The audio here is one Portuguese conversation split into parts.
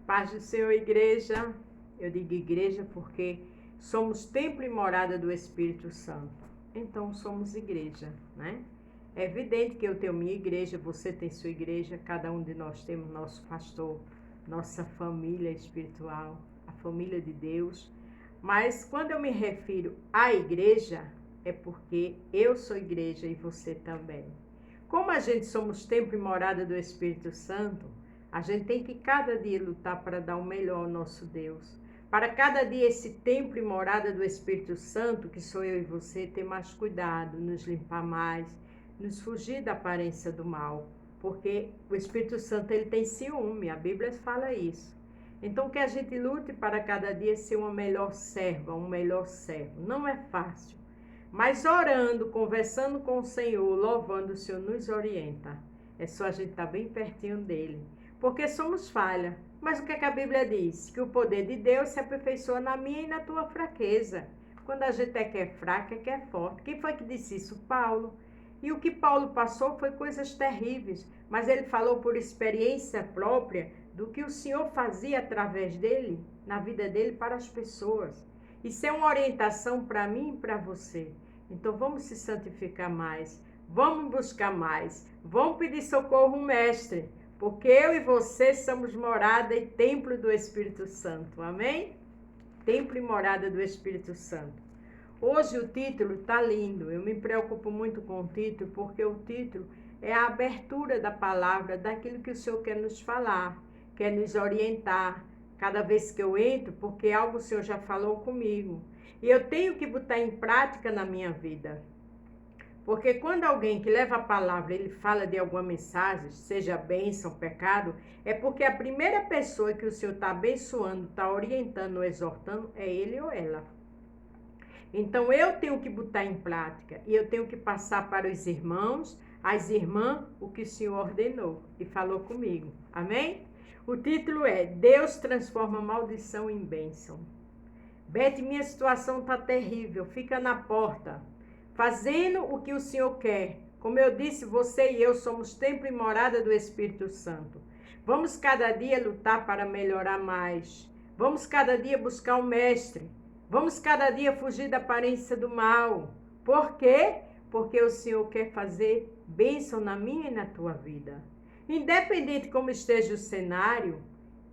Paz do Senhor, igreja. Eu digo igreja porque somos templo e morada do Espírito Santo. Então somos igreja, né? É evidente que eu tenho minha igreja, você tem sua igreja, cada um de nós temos nosso pastor, nossa família espiritual, a família de Deus. Mas quando eu me refiro à igreja, é porque eu sou igreja e você também. Como a gente somos templo e morada do Espírito Santo, a gente tem que cada dia lutar para dar o melhor ao nosso Deus. Para cada dia esse templo e morada do Espírito Santo, que sou eu e você, ter mais cuidado, nos limpar mais, nos fugir da aparência do mal. Porque o Espírito Santo ele tem ciúme, a Bíblia fala isso. Então que a gente lute para cada dia ser uma melhor serva, um melhor servo. Não é fácil. Mas orando, conversando com o Senhor, louvando o Senhor, nos orienta. É só a gente estar bem pertinho dele. Porque somos falha. Mas o que a Bíblia diz? Que o poder de Deus se aperfeiçoa na minha e na tua fraqueza. Quando a gente é que é fraca, é que é forte. Quem foi que disse isso? Paulo. E o que Paulo passou foi coisas terríveis. Mas ele falou por experiência própria do que o Senhor fazia através dele, na vida dele, para as pessoas. Isso é uma orientação para mim e para você. Então vamos se santificar mais. Vamos buscar mais. Vamos pedir socorro, mestre. Porque eu e você somos morada e templo do Espírito Santo. Amém? Templo e morada do Espírito Santo. Hoje o título está lindo. Eu me preocupo muito com o título, porque o título é a abertura da palavra, daquilo que o Senhor quer nos falar, quer nos orientar. Cada vez que eu entro, porque algo o Senhor já falou comigo. E eu tenho que botar em prática na minha vida. Porque quando alguém que leva a palavra, ele fala de alguma mensagem, seja bênção, pecado, é porque a primeira pessoa que o Senhor está abençoando, está orientando, exortando, é ele ou ela. Então eu tenho que botar em prática e eu tenho que passar para os irmãos, as irmãs, o que o Senhor ordenou e falou comigo. Amém? O título é Deus transforma maldição em bênção. Bete, minha situação está terrível, fica na porta, fazendo o que o Senhor quer. Como eu disse, você e eu somos templo e morada do Espírito Santo. Vamos cada dia lutar para melhorar mais. Vamos cada dia buscar o Mestre. Vamos cada dia fugir da aparência do mal. Por quê? Porque o Senhor quer fazer bênção na minha e na tua vida. Independente como esteja o cenário,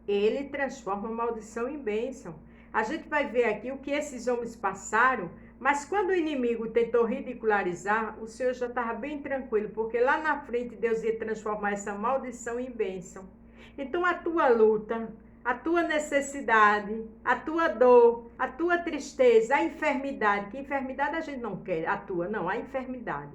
Ele transforma a maldição em bênção. A gente vai ver aqui o que esses homens passaram, mas quando o inimigo tentou ridicularizar, o Senhor já estava bem tranquilo, porque lá na frente Deus ia transformar essa maldição em bênção. Então a tua luta, a tua necessidade, a tua dor, a tua tristeza, a enfermidade, que enfermidade a gente não quer, a tua, não, a enfermidade.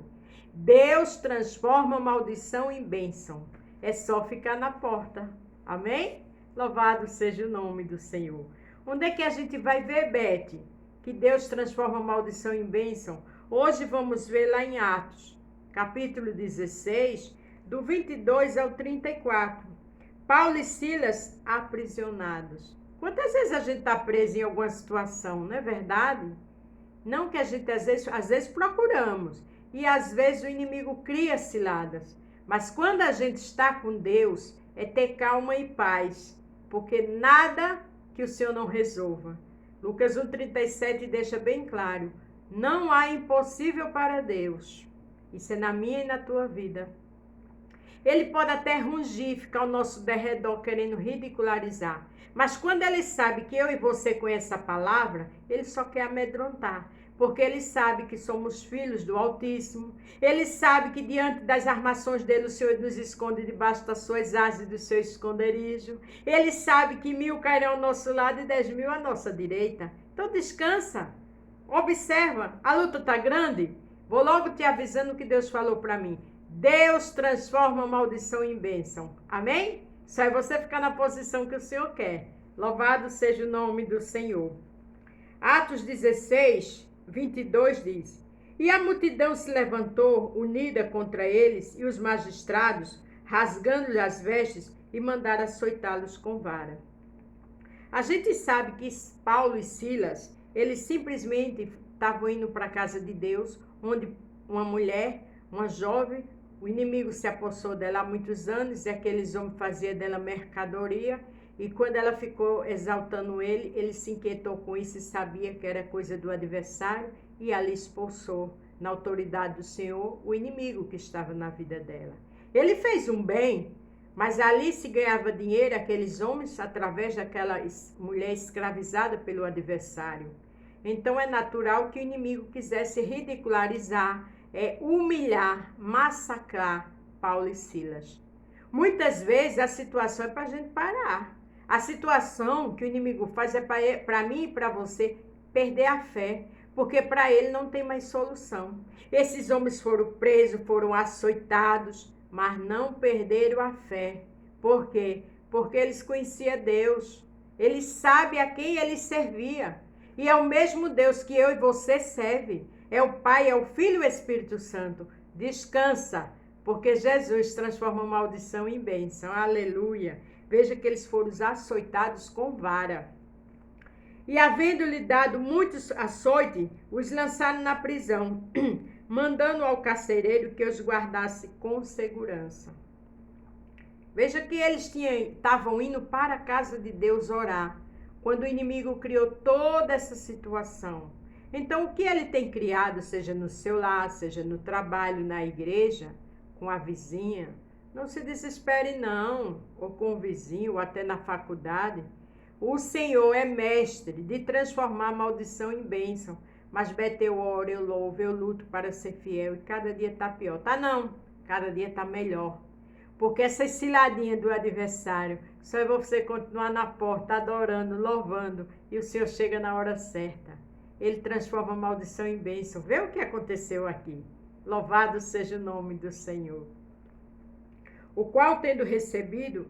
Deus transforma a maldição em bênção. É só ficar na porta. Amém? Louvado seja o nome do Senhor. Onde é que a gente vai ver, Bete, que Deus transforma a maldição em bênção? Hoje vamos ver lá em Atos, capítulo 16, do 22 ao 34. Paulo e Silas aprisionados. Quantas vezes a gente está preso em alguma situação, não é verdade? Não que a gente às vezes procuramos, e às vezes o inimigo cria ciladas. Mas quando a gente está com Deus, é ter calma e paz, porque nada que o Senhor não resolva. Lucas 1,37 deixa bem claro, não há impossível para Deus. Isso é na minha e na tua vida. Ele pode até rungir, ficar ao nosso derredor querendo ridicularizar. Mas quando ele sabe que eu e você conhecem a palavra, ele só quer amedrontar. Porque ele sabe que somos filhos do Altíssimo. Ele sabe que diante das armações dele o Senhor nos esconde debaixo das suas asas e do seu esconderijo. Ele sabe que 1000 cairão ao nosso lado e 10.000 à nossa direita. Então descansa. Observa. A luta está grande? Vou logo te avisando o que Deus falou para mim. Deus transforma a maldição em bênção. Amém? Só é você ficar na posição que o Senhor quer. Louvado seja o nome do Senhor. Atos 16, 22 diz: E a multidão se levantou unida contra eles, e os magistrados, rasgando-lhe as vestes, e mandaram açoitá-los com vara. A gente sabe que Paulo e Silas, eles simplesmente estavam indo para a casa de Deus, onde uma mulher, uma jovem, o inimigo se apossou dela há muitos anos, e aqueles homens faziam dela mercadoria, E quando ela ficou exaltando ele, ele se inquietou com isso e sabia que era coisa do adversário e ali expulsou, na autoridade do Senhor, o inimigo que estava na vida dela. Ele fez um bem, mas ali se ganhava dinheiro, aqueles homens, através daquela mulher escravizada pelo adversário. Então é natural que o inimigo quisesse ridicularizar, humilhar, massacrar Paulo e Silas. Muitas vezes a situação é para a gente parar. A situação que o inimigo faz é para mim e para você perder a fé, porque para ele não tem mais solução. Esses homens foram presos, foram açoitados, mas não perderam a fé. Por quê? Porque eles conheciam Deus. Eles sabem a quem ele servia. E é o mesmo Deus que eu e você serve. É o Pai, é o Filho e o Espírito Santo. Descansa, porque Jesus transforma maldição em bênção. Aleluia. Veja que eles foram açoitados com vara. E havendo-lhe dado muitos açoites, os lançaram na prisão, mandando ao carcereiro que os guardasse com segurança. Veja que eles estavam indo para a casa de Deus orar, quando o inimigo criou toda essa situação. Então, o que ele tem criado, seja no seu lar, seja no trabalho, na igreja, com a vizinha, não se desespere não, ou com o vizinho, ou até na faculdade. O Senhor é mestre de transformar a maldição em bênção. Mas Bete, eu oro, eu louvo, eu luto para ser fiel e cada dia está pior. Tá não, cada dia está melhor. Porque essa ciladinha do adversário, só é você continuar na porta, adorando, louvando, e o Senhor chega na hora certa. Ele transforma a maldição em bênção. Vê o que aconteceu aqui. Louvado seja o nome do Senhor. O qual, tendo recebido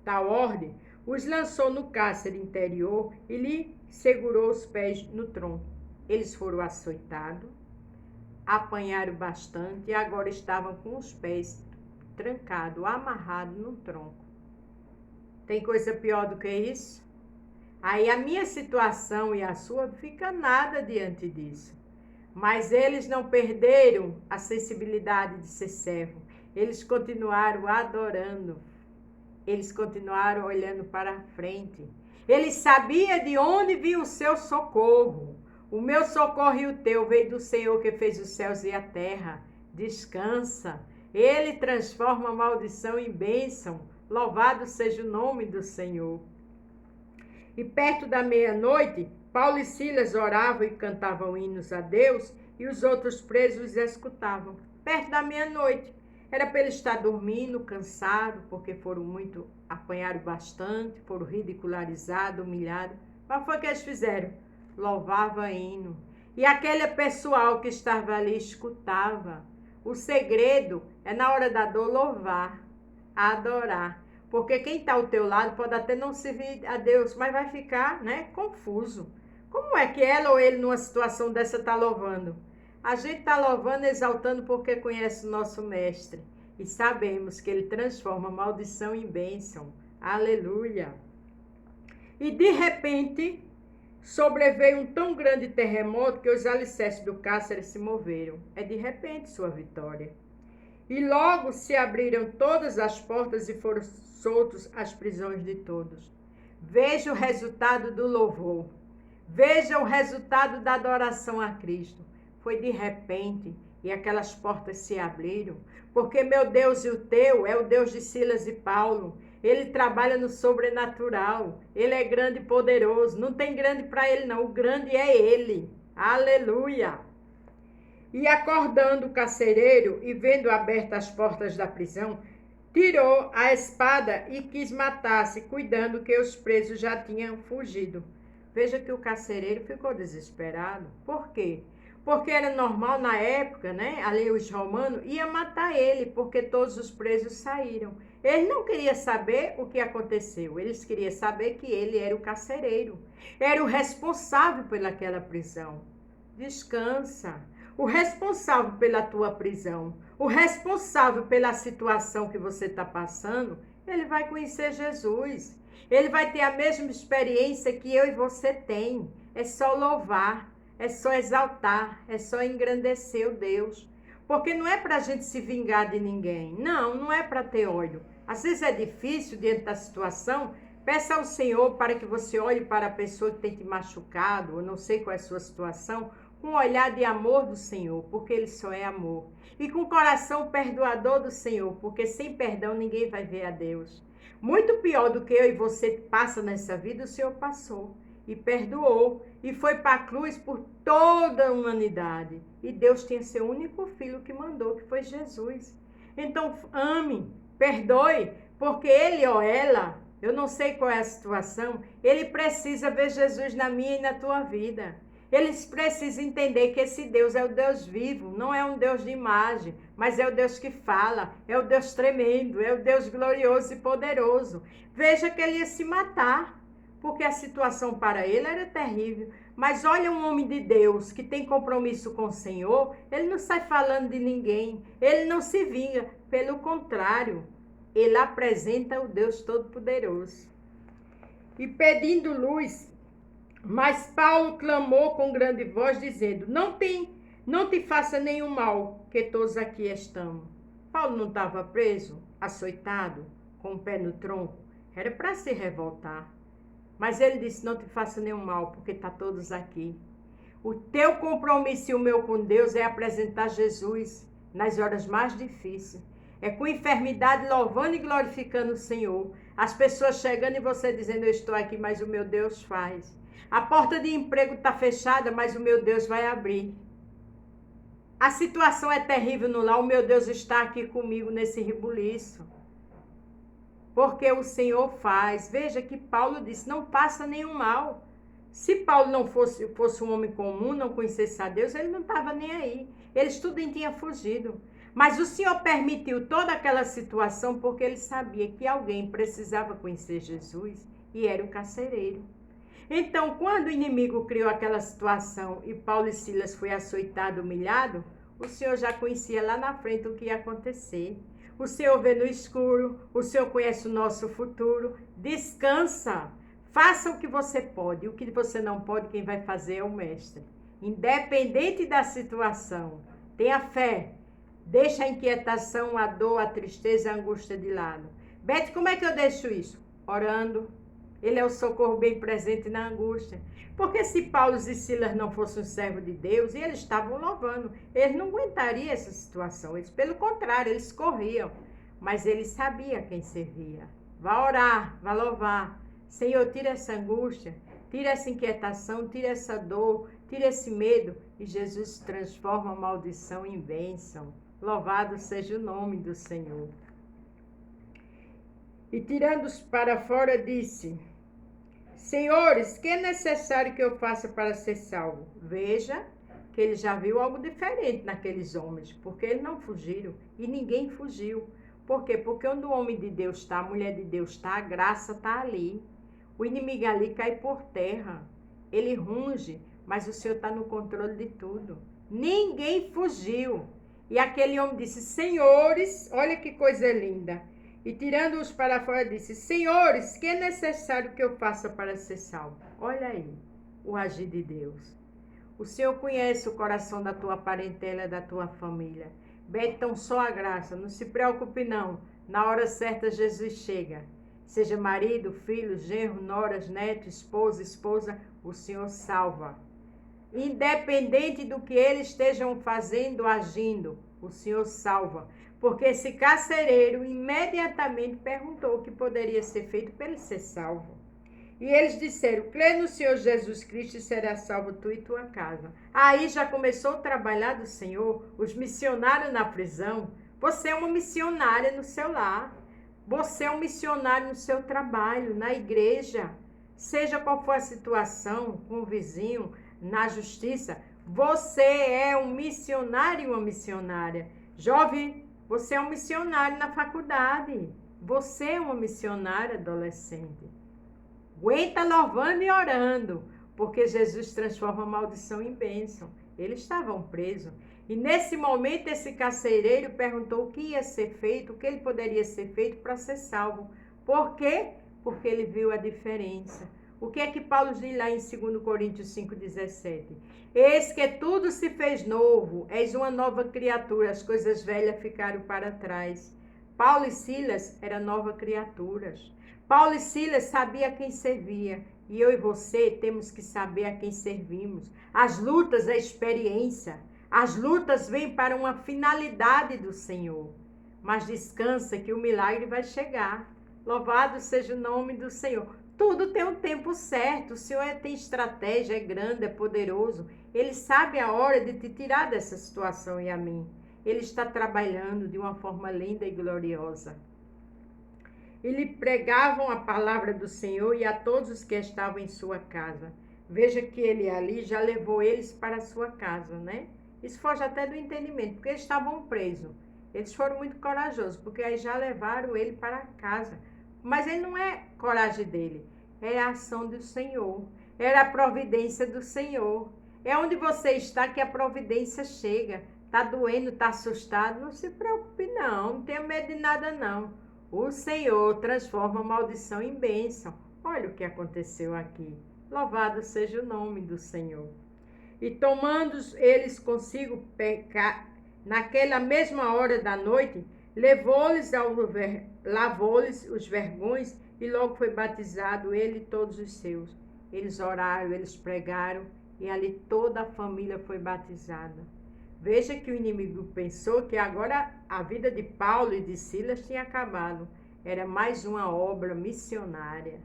tal ordem, os lançou no cárcere interior e lhe segurou os pés no tronco. Eles foram açoitados, apanharam bastante e agora estavam com os pés trancados, amarrados no tronco. Tem coisa pior do que isso? Aí a minha situação e a sua fica nada diante disso. Mas eles não perderam a sensibilidade de ser servo. Eles continuaram adorando. Eles continuaram olhando para a frente. Eles sabiam de onde vinha o seu socorro. O meu socorro e o teu veio do Senhor que fez os céus e a terra. Descansa. Ele transforma a maldição em bênção. Louvado seja o nome do Senhor. E perto da meia-noite, Paulo e Silas oravam e cantavam hinos a Deus e os outros presos os escutavam. Perto da meia-noite. Era para ele estar dormindo, cansado, porque apanharam bastante, foram ridicularizados, humilhados. Mas foi o que eles fizeram? Louvava hino. E aquele pessoal que estava ali escutava. O segredo é na hora da dor louvar, adorar. Porque quem está ao teu lado pode até não servir a Deus, mas vai ficar, confuso. Como é que ela ou ele numa situação dessa está louvando? A gente está louvando, exaltando porque conhece o nosso mestre. E sabemos que ele transforma maldição em bênção. Aleluia! E de repente, sobreveio um tão grande terremoto que os alicerces do cárcere se moveram. É de repente sua vitória. E logo se abriram todas as portas e foram soltos as prisões de todos. Veja o resultado do louvor. Veja o resultado da adoração a Cristo. Foi de repente e aquelas portas se abriram, porque meu Deus e o teu é o Deus de Silas e Paulo. Ele trabalha no sobrenatural, ele é grande e poderoso, não tem grande para ele não, o grande é ele. Aleluia! E acordando o carcereiro e vendo abertas as portas da prisão, tirou a espada e quis matar-se, cuidando que os presos já tinham fugido. Veja que o carcereiro ficou desesperado. Por quê? Porque era normal na época, ali os romanos iam matar ele, porque todos os presos saíram. Ele não queria saber o que aconteceu, eles queriam saber que ele era o carcereiro, era o responsável pelaquela prisão. Descansa. O responsável pela tua prisão, o responsável pela situação que você está passando, ele vai conhecer Jesus. Ele vai ter a mesma experiência que eu e você tem. É só louvar. É só exaltar, é só engrandecer o Deus. Porque não é para a gente se vingar de ninguém. Não é para ter ódio. Às vezes é difícil diante da situação. Peça ao Senhor para que você olhe para a pessoa que tem te machucado, ou não sei qual é a sua situação, com um olhar de amor do Senhor, porque Ele só é amor. E com o coração perdoador do Senhor, porque sem perdão ninguém vai ver a Deus. Muito pior do que eu e você passa nessa vida, o Senhor passou e perdoou. E foi para a cruz por toda a humanidade. E Deus tinha seu único filho que mandou, que foi Jesus. Então ame, perdoe, porque ele ou ela, eu não sei qual é a situação, ele precisa ver Jesus na minha e na tua vida. Eles precisam entender que esse Deus é o Deus vivo, não é um Deus de imagem, mas é o Deus que fala, é o Deus tremendo, é o Deus glorioso e poderoso. Veja que ele ia se matar, porque a situação para ele era terrível. Mas olha um homem de Deus que tem compromisso com o Senhor, ele não sai falando de ninguém, ele não se vinga, pelo contrário, ele apresenta o Deus Todo-Poderoso. E pedindo luz, mas Paulo clamou com grande voz, dizendo, não te faça nenhum mal, que todos aqui estamos. Paulo não estava preso, açoitado, com o pé no tronco, era para se revoltar. Mas ele disse, não te faça nenhum mal, porque está todos aqui. O teu compromisso e o meu com Deus é apresentar Jesus nas horas mais difíceis. É com enfermidade, louvando e glorificando o Senhor. As pessoas chegando e você dizendo, eu estou aqui, mas o meu Deus faz. A porta de emprego está fechada, mas o meu Deus vai abrir. A situação é terrível no lar, o meu Deus está aqui comigo nesse rebuliço. Porque o Senhor faz. Veja que Paulo disse, não passa nenhum mal. Se Paulo não fosse um homem comum, não conhecesse a Deus, ele não estava nem aí. Eles tudo tinham fugido. Mas o Senhor permitiu toda aquela situação porque ele sabia que alguém precisava conhecer Jesus e era o carcereiro. Então, quando o inimigo criou aquela situação e Paulo e Silas foi açoitado, humilhado, o Senhor já conhecia lá na frente o que ia acontecer. O Senhor vê no escuro, o Senhor conhece o nosso futuro. Descansa, faça o que você pode. O que você não pode, quem vai fazer é o Mestre. Independente da situação, tenha fé. Deixa a inquietação, a dor, a tristeza, a angústia de lado. Beth, como é que eu deixo isso? Orando. Ele é o socorro bem presente na angústia. Porque se Paulo e Silas não fossem servos de Deus, e eles estavam louvando, eles não aguentariam essa situação. Eles, pelo contrário, eles corriam. Mas eles sabiam quem servia. Vá orar, vá louvar. Senhor, tira essa angústia, tira essa inquietação, tira essa dor, tira esse medo. E Jesus transforma a maldição em bênção. Louvado seja o nome do Senhor. E tirando-os para fora, disse, Senhores, que é necessário que eu faça para ser salvo? Veja que ele já viu algo diferente naqueles homens, porque eles não fugiram e ninguém fugiu. Por quê? Porque onde o homem de Deus está, a mulher de Deus está, a graça está ali. O inimigo ali cai por terra. Ele runge, mas o Senhor está no controle de tudo. Ninguém fugiu. E aquele homem disse, Senhores, olha que coisa linda. E tirando-os para fora, disse, Senhores, que é necessário que eu faça para ser salvo? Olha aí, o agir de Deus. O Senhor conhece o coração da tua parentela, da tua família. Então só a graça, não se preocupe não. Na hora certa Jesus chega. Seja marido, filho, genro, noras, neto, esposa, o Senhor salva. Independente do que eles estejam fazendo, agindo, o Senhor salva. Porque esse carcereiro imediatamente perguntou o que poderia ser feito para ele ser salvo. E eles disseram, crê no Senhor Jesus Cristo e será salvo tu e tua casa. Aí já começou o trabalhar do Senhor, os missionários na prisão. Você é uma missionária no seu lar. Você é um missionário no seu trabalho, na igreja. Seja qual for a situação, com o vizinho, na justiça, você é um missionário e uma missionária. Jovem, você é um missionário na faculdade. Você é uma missionária adolescente. Aguenta louvando e orando, porque Jesus transforma a maldição em bênção. Eles estavam presos. E nesse momento, esse carcereiro perguntou o que ia ser feito, o que ele poderia ser feito para ser salvo. Por quê? Porque ele viu a diferença. O que é que Paulo diz lá em 2 Coríntios 5,17? Eis que tudo se fez novo, és uma nova criatura, as coisas velhas ficaram para trás. Paulo e Silas eram novas criaturas. Paulo e Silas sabiam a quem servia. E eu e você temos que saber a quem servimos. As lutas, a experiência. As lutas vêm para uma finalidade do Senhor. Mas descansa que o milagre vai chegar. Louvado seja o nome do Senhor. Tudo tem um tempo certo. O Senhor tem estratégia, é grande, é poderoso. Ele sabe a hora de te tirar dessa situação e a mim. Ele está trabalhando de uma forma linda e gloriosa. E lhe pregavam a palavra do Senhor e a todos os que estavam em sua casa. Veja que ele ali já levou eles para a sua casa, né? Isso foge até do entendimento, porque eles estavam presos. Eles foram muito corajosos, porque aí já levaram ele para casa. Mas ele não é coragem dele, é a ação do Senhor, era a providência do Senhor. É onde você está que a providência chega. Está doendo, está assustado, não se preocupe não tenha medo de nada não. O Senhor transforma a maldição em bênção. Olha o que aconteceu aqui. Louvado seja o nome do Senhor. E tomando eles consigo pecar, naquela mesma hora da noite, lavou-lhes os vergões e logo foi batizado ele e todos os seus. Eles oraram, eles pregaram e ali toda a família foi batizada. Veja que o inimigo pensou que agora a vida de Paulo e de Silas tinha acabado. Era mais uma obra missionária.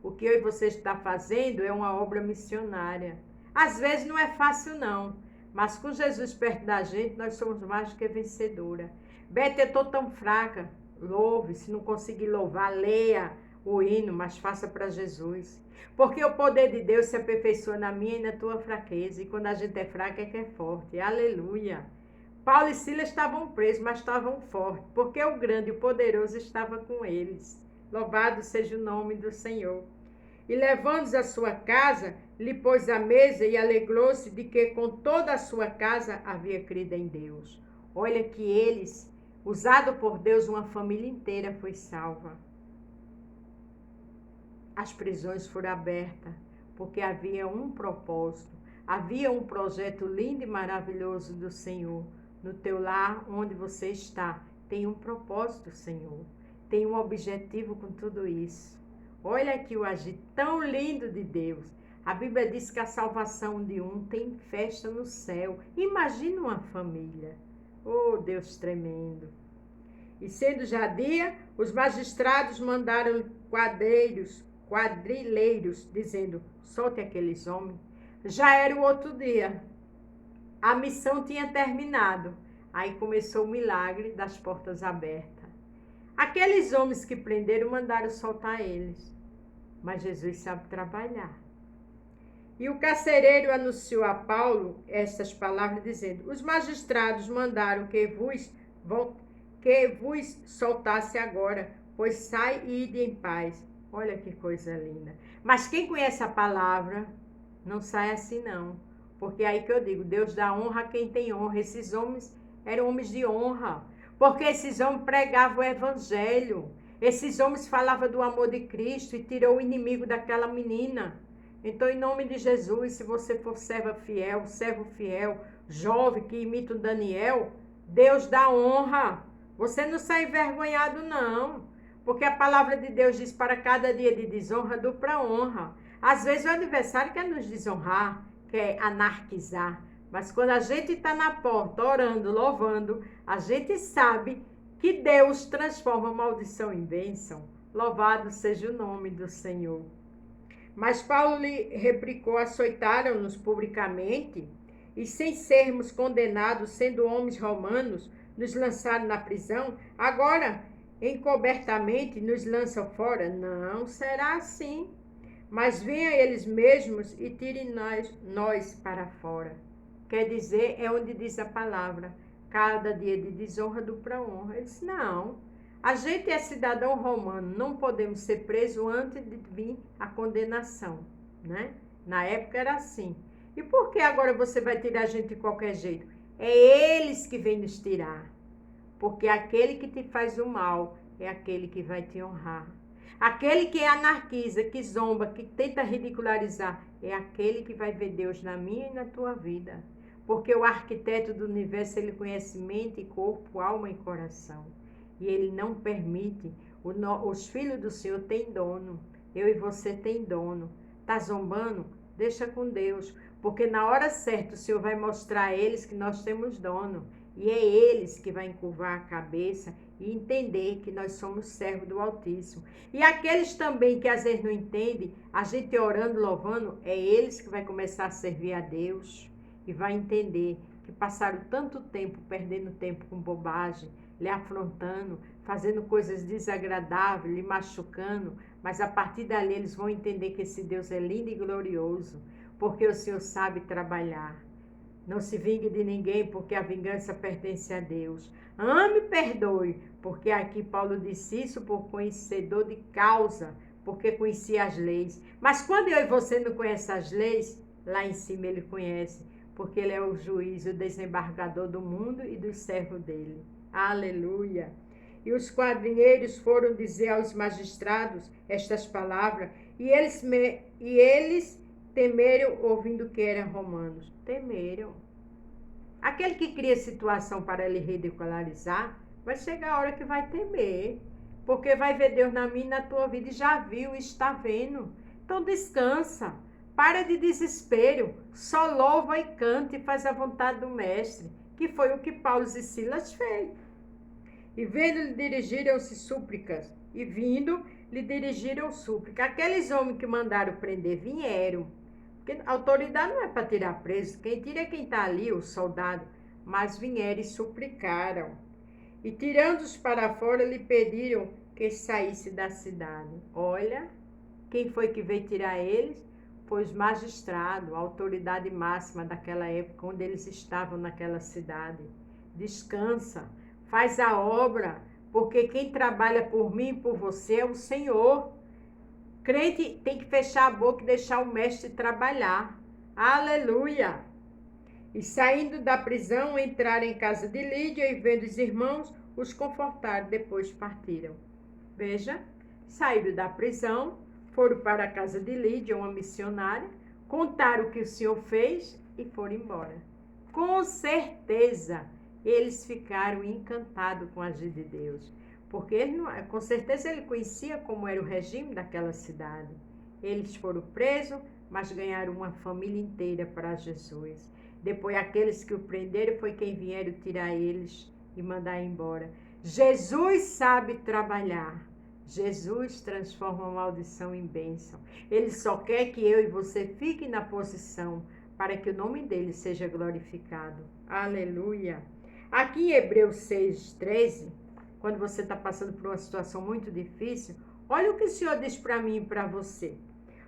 O que eu e você está fazendo é uma obra missionária. Às vezes não é fácil não, mas com Jesus perto da gente nós somos mais do que vencedora. Bete, eu estou tão fraca. Louve, se não conseguir louvar, leia o hino, mas faça para Jesus. Porque o poder de Deus se aperfeiçoa na minha e na tua fraqueza. E quando a gente é fraca é que é forte. Aleluia. Paulo e Silas estavam presos, mas estavam fortes. Porque o grande e o poderoso estava com eles. Louvado seja o nome do Senhor. E levando-os à sua casa, lhe pôs à mesa e alegrou-se de que com toda a sua casa havia crido em Deus. Olha que eles, usado por Deus, uma família inteira foi salva. As prisões foram abertas, porque havia um propósito, havia um projeto lindo e maravilhoso do Senhor. No teu lar, onde você está, tem um propósito, Senhor. Tem um objetivo com tudo isso. Olha aqui o agir tão lindo de Deus. A Bíblia diz que a salvação de um tem festa no céu. Imagina uma família. Oh, Deus tremendo. E sendo já dia, os magistrados mandaram quadrilheiros, dizendo, solte aqueles homens. Já era o outro dia. A missão tinha terminado. Aí começou o milagre das portas abertas. Aqueles homens que prenderam mandaram soltar eles. Mas Jesus sabe trabalhar. E o carcereiro anunciou a Paulo estas palavras, dizendo, os magistrados mandaram que vos soltasse agora, pois sai e ide em paz. Olha que coisa linda. Mas quem conhece a palavra, não sai assim não. Porque é aí que eu digo, Deus dá honra a quem tem honra. Esses homens eram homens de honra. Porque esses homens pregavam o evangelho. Esses homens falavam do amor de Cristo e tirou o inimigo daquela menina. Então, em nome de Jesus, se você for servo fiel, jovem que imita o Daniel, Deus dá honra. Você não sai envergonhado, não. Porque a palavra de Deus diz para cada dia de desonra, dupla honra. Às vezes o adversário quer nos desonrar, quer anarquizar. Mas quando a gente está na porta, orando, louvando, a gente sabe que Deus transforma a maldição em bênção. Louvado seja o nome do Senhor. Mas Paulo lhe replicou, açoitaram-nos publicamente, e sem sermos condenados, sendo homens romanos, nos lançaram na prisão. Agora, encobertamente, nos lançam fora? Não será assim. Mas venham eles mesmos e tirem nós para fora. Quer dizer, é onde diz a palavra, cada dia de desonra dupla honra. Ele disse, não, a gente é cidadão romano, não podemos ser presos antes de vir a condenação, né? Na época era assim. E por que agora você vai tirar a gente de qualquer jeito? É eles que vêm nos tirar, porque aquele que te faz o mal é aquele que vai te honrar. Aquele que anarquiza, que zomba, que tenta ridicularizar, é aquele que vai ver Deus na minha e na tua vida. Porque o arquiteto do universo, ele conhece mente, corpo, alma e coração. E Ele não permite. Os filhos do Senhor têm dono. Eu e você tem dono. Tá zombando? Deixa com Deus. Porque na hora certa o Senhor vai mostrar a eles que nós temos dono. E é eles que vão encurvar a cabeça e entender que nós somos servos do Altíssimo. E aqueles também que às vezes não entendem, a gente orando, louvando, é eles que vai começar a servir a Deus. E vai entender que passaram tanto tempo perdendo tempo com bobagem, lhe afrontando, fazendo coisas desagradáveis, lhe machucando, mas a partir dali eles vão entender que esse Deus é lindo e glorioso, porque o Senhor sabe trabalhar. Não se vingue de ninguém, porque a vingança pertence a Deus. Ame e perdoe, porque aqui Paulo disse isso por conhecedor de causa, porque conhecia as leis. Mas quando eu e você não conhecem as leis, lá em cima ele conhece, porque ele é o juiz, o desembargador do mundo e dos servos dele. Aleluia! E os quadrinheiros foram dizer aos magistrados estas palavras, e eles temeram, ouvindo que eram romanos. Temeram. Aquele que cria situação para lhe ridicularizar, vai chegar a hora que vai temer, porque vai ver Deus na minha e na tua vida, e já viu, está vendo. Então descansa, para de desespero, só louva e canta e faz a vontade do mestre, que foi o que Paulo e Silas fez. E vendo lhe dirigiram-se súplicas, e vindo lhe dirigiram súplicas. Aqueles homens que mandaram prender vieram, porque a autoridade não é para tirar preso, quem tira é quem está ali, o soldado, mas vieram e suplicaram. E tirando-os para fora, lhe pediram que saísse da cidade. Olha, quem foi que veio tirar eles? Foi os magistrados, a autoridade máxima daquela época, onde eles estavam naquela cidade. Descansa, faz a obra, porque quem trabalha por mim e por você é o Senhor. Crente tem que fechar a boca e deixar o mestre trabalhar. Aleluia! E saindo da prisão, entraram em casa de Lídia e vendo os irmãos, os confortaram, depois partiram. Veja, saíram da prisão, foram para a casa de Lídia, uma missionária, contaram o que o Senhor fez e foram embora. Com certeza, eles ficaram encantados com a agir de Deus, porque ele não, com certeza ele conhecia como era o regime daquela cidade. Eles foram presos, mas ganharam uma família inteira para Jesus. Depois aqueles que o prenderam foi quem vieram tirar eles e mandar embora. Jesus sabe trabalhar. Jesus transforma a maldição em bênção. Ele só quer que eu e você fiquem na posição para que o nome dele seja glorificado. Aleluia! Aqui em Hebreus 6:13, quando você está passando por uma situação muito difícil, olha o que o Senhor diz para mim e para você.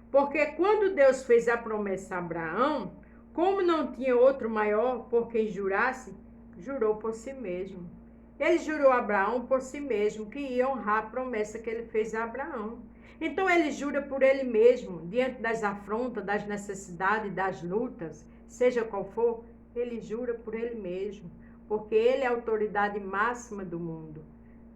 Porque quando Deus fez a promessa a Abraão, como não tinha outro maior por quem jurasse, jurou por si mesmo. Ele jurou a Abraão por si mesmo, que ia honrar a promessa que ele fez a Abraão. Então ele jura por ele mesmo, diante das afrontas, das necessidades, das lutas, seja qual for, ele jura por ele mesmo, porque ele é a autoridade máxima do mundo.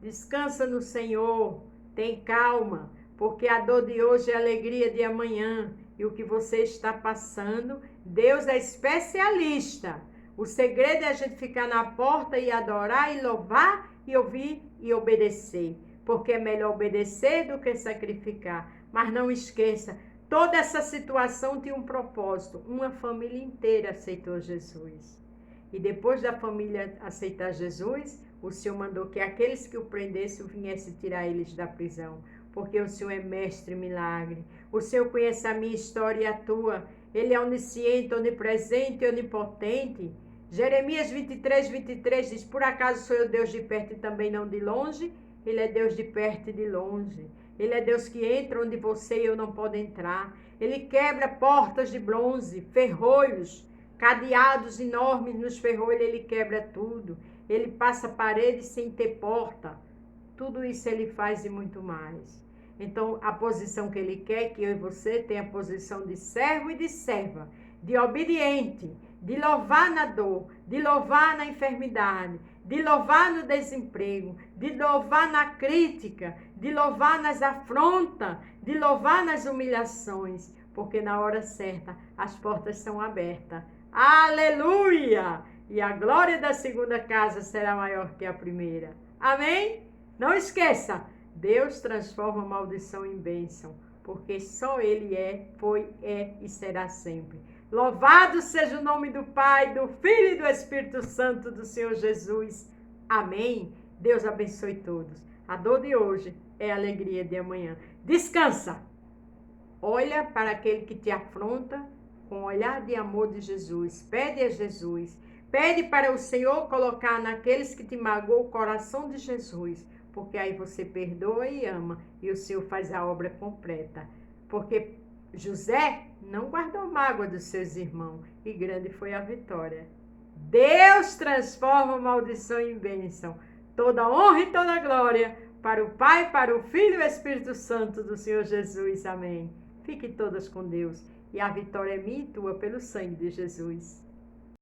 Descansa no Senhor, tem calma, porque a dor de hoje é a alegria de amanhã. E o que você está passando, Deus é especialista. O segredo é a gente ficar na porta e adorar e louvar e ouvir e obedecer. Porque é melhor obedecer do que sacrificar. Mas não esqueça, toda essa situação tinha um propósito. Uma família inteira aceitou Jesus. E depois da família aceitar Jesus, o Senhor mandou que aqueles que o prendessem viessem tirar eles da prisão. Porque o Senhor é mestre em milagre. O Senhor conhece a minha história e a tua. Ele é onisciente, onipresente e onipotente. Jeremias 23 diz, por acaso sou eu Deus de perto e também não de longe? Ele é Deus de perto e de longe. Ele é Deus que entra onde você e eu não podem entrar. Ele quebra portas de bronze, ferrolhos, cadeados enormes nos ferrolhos, ele quebra tudo. Ele passa paredes sem ter porta. Tudo isso ele faz e muito mais. Então, a posição que ele quer, que eu e você tenha a posição de servo e de serva, de obediente, de louvar na dor, de louvar na enfermidade, de louvar no desemprego, de louvar na crítica, de louvar nas afrontas, de louvar nas humilhações, porque na hora certa as portas são abertas. Aleluia! E a glória da segunda casa será maior que a primeira. Amém? Não esqueça, Deus transforma a maldição em bênção, porque só Ele é, foi, é e será sempre. Louvado seja o nome do Pai, do Filho e do Espírito Santo do Senhor Jesus. Amém. Deus abençoe todos. A dor de hoje é a alegria de amanhã. Descansa. Olha para aquele que te afronta com o olhar de amor de Jesus. Pede a Jesus. Pede para o Senhor colocar naqueles que te magoam o coração de Jesus. Porque aí você perdoa e ama. E o Senhor faz a obra completa. Porque José não guardou mágoa dos seus irmãos. E grande foi a vitória. Deus transforma a maldição em bênção. Toda honra e toda glória para o Pai, para o Filho e o Espírito Santo do Senhor Jesus. Amém. Fiquem todas com Deus. E a vitória é minha e tua pelo sangue de Jesus.